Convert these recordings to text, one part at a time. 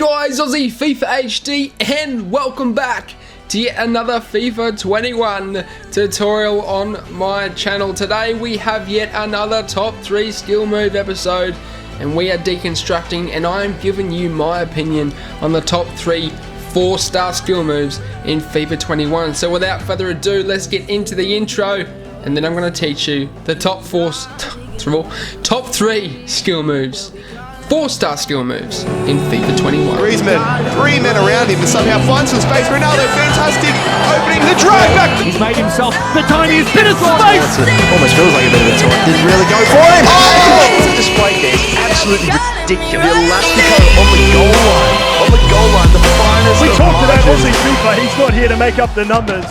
guys, Aussie FIFA HD, and welcome back to yet another FIFA 21 tutorial on my channel. Today we have yet another top 3 skill move episode, and we are deconstructing, and I am giving you my opinion on the top 3 4-star skill moves in FIFA 21. So without further ado, let's get into the intro, and then I'm going to teach you the top 3 skill moves. 4-star skill moves in FIFA 21. Griezmann, 3 men around him to somehow find some space. Ronaldo, fantastic, opening the drive back. He's made himself the tiniest bit of space. Almost feels like a bit of a toy. Didn't really go for him. Oh! The display there is absolutely ridiculous. The Elastico on the goal line. On the goal line, the finest. We of talked about margins. Aussie FIFA. He's not here to make up the numbers.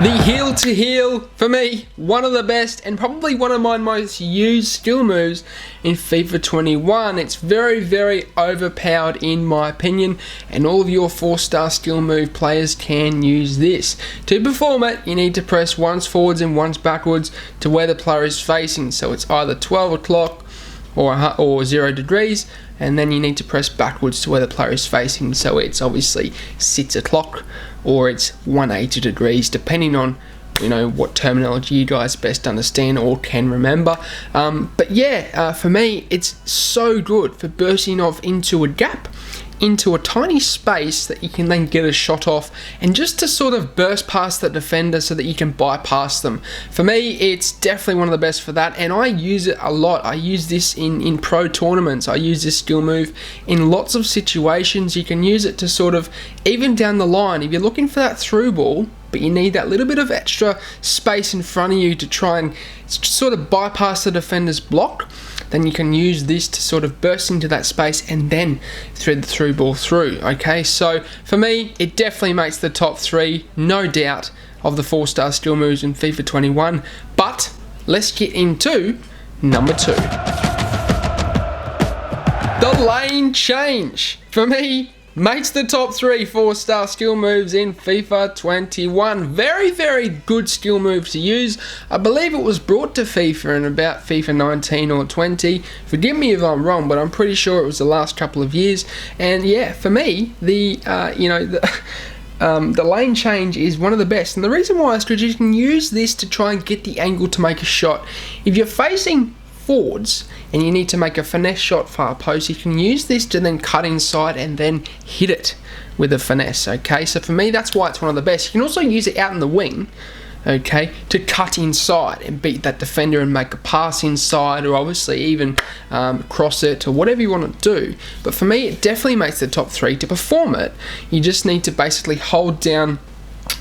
The heel to heel, for me, one of the best and probably one of my most used skill moves in FIFA 21. It's very, very overpowered in my opinion, and all of your 4-star skill move players can use this. To perform it, you need to press once forwards and once backwards to where the player is facing. So it's either 12 o'clock or 0 degrees, and then you need to press backwards to where the player is facing. So it's obviously 6 o'clock or it's 180 degrees, depending on what terminology you guys best understand or can remember. But yeah, for me, it's so good for bursting off into a gap, into a tiny space that you can then get a shot off, and just to sort of burst past the defender so that you can bypass them. For me, it's definitely one of the best for that, and I use it a lot. I use this in pro tournaments. I use this skill move in lots of situations. You can use it to sort of, even down the line, if you're looking for that through ball, but you need that little bit of extra space in front of you to try and sort of bypass the defender's block, then you can use this to sort of burst into that space and then thread the through ball through. Okay, so for me, it definitely makes the top 3, no doubt, of the 4-star skill moves in FIFA 21. But let's get into number 2. The lane change, for me, makes the top 3 4-star skill moves in FIFA 21. Very, very good skill move to use. I believe it was brought to FIFA in about FIFA 19 or 20. Forgive me if I'm wrong, but I'm pretty sure it was the last couple of years. And yeah, for me, the lane change is one of the best. And the reason why is because you can use this to try and get the angle to make a shot. If you're facing forwards and you need to make a finesse shot far post, you can use this to then cut inside and then hit it with a finesse. Okay, so for me, that's why it's one of the best. You can also use it out in the wing, okay, to cut inside and beat that defender and make a pass inside, or obviously even cross it, or whatever you want to do. But for me, it definitely makes the top 3. To perform it, you just need to basically hold down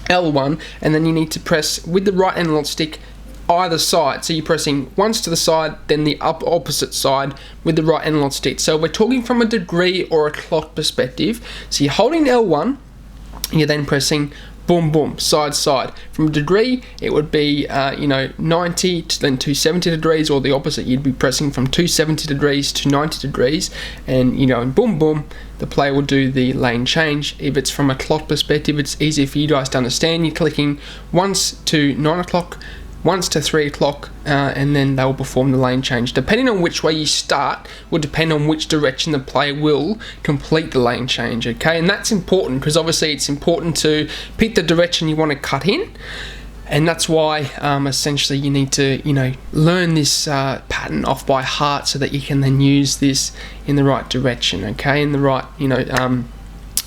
L1, and then you need to press with the right analog stick either side. So you're pressing once to the side, then the opposite side with the right analog stick. So we're talking from a degree or a clock perspective. So you're holding L1, and you're then pressing boom boom, side side. From a degree, it would be 90 to then 270 degrees, or the opposite. You'd be pressing from 270 degrees to 90 degrees, and in boom boom, the player will do the lane change. If it's from a clock perspective, it's easier for you guys to understand. You're clicking once to 9 o'clock, once to 3 o'clock, and then they will perform the lane change. Depending on which way you start will depend on which direction the player will complete the lane change, okay? And that's important because obviously it's important to pick the direction you want to cut in, and that's why essentially you need to learn this pattern off by heart so that you can then use this in the right direction, okay? In the right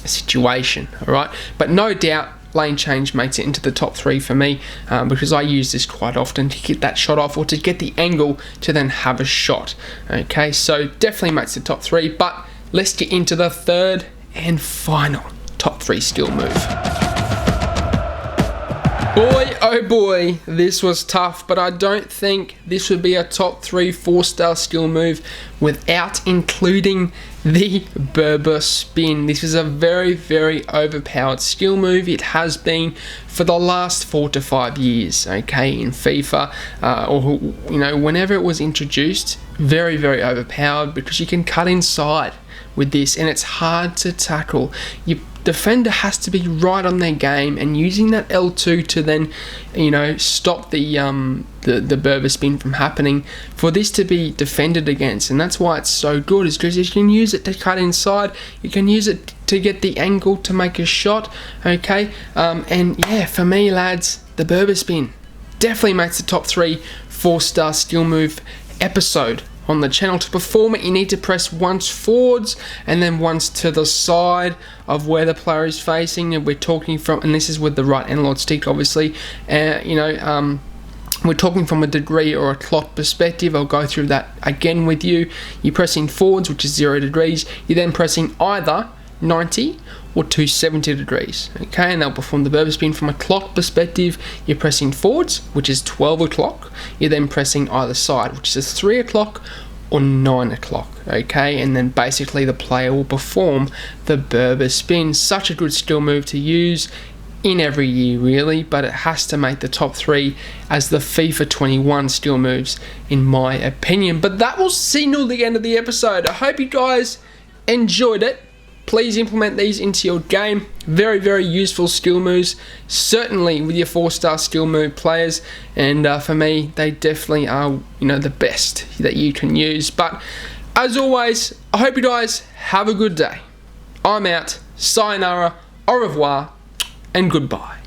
situation, all right? But no doubt, lane change makes it into the top 3 for me, because I use this quite often to get that shot off or to get the angle to then have a shot. Okay, so definitely makes the top 3, but let's get into the 3rd and final top 3 skill move. Boy, oh boy, this was tough, but I don't think this would be a top 3 4-star skill move without including the Berber spin. This is a very, very overpowered skill move. It has been for the last 4 to 5 years, okay, in FIFA, or whenever it was introduced. Very, very overpowered because you can cut inside with this, and it's hard to tackle. Your defender has to be right on their game, and using that L2 to then stop the the Berber spin from happening, for this to be defended against. And that's why it's so good, is because you can use it to cut inside, you can use it to get the angle to make a shot, okay? And yeah, for me, lads, the Berber spin definitely makes the top 3 4-star skill move episode on the channel. To perform it, you need to press once forwards and then once to the side of where the player is facing, and we're talking from, and this is with the right analog stick, obviously, we're talking from a degree or a clock perspective. I'll go through that again with you. You're pressing forwards, which is 0 degrees. You're then pressing either 90 or 270 degrees, okay? And they'll perform the Berber spin. From a clock perspective, you're pressing forwards, which is 12 o'clock. You're then pressing either side, which is 3 o'clock or 9 o'clock, okay? And then basically the player will perform the Berber spin. Such a good skill move to use in every year, really, but it has to make the top 3 as the FIFA 21 skill moves, in my opinion. But that will signal the end of the episode. I hope you guys enjoyed it. Please implement these into your game. Very, very useful skill moves, certainly with your 4-star skill move players. And for me, they definitely are, the best that you can use. But as always, I hope you guys have a good day. I'm out. Sayonara, au revoir, and goodbye.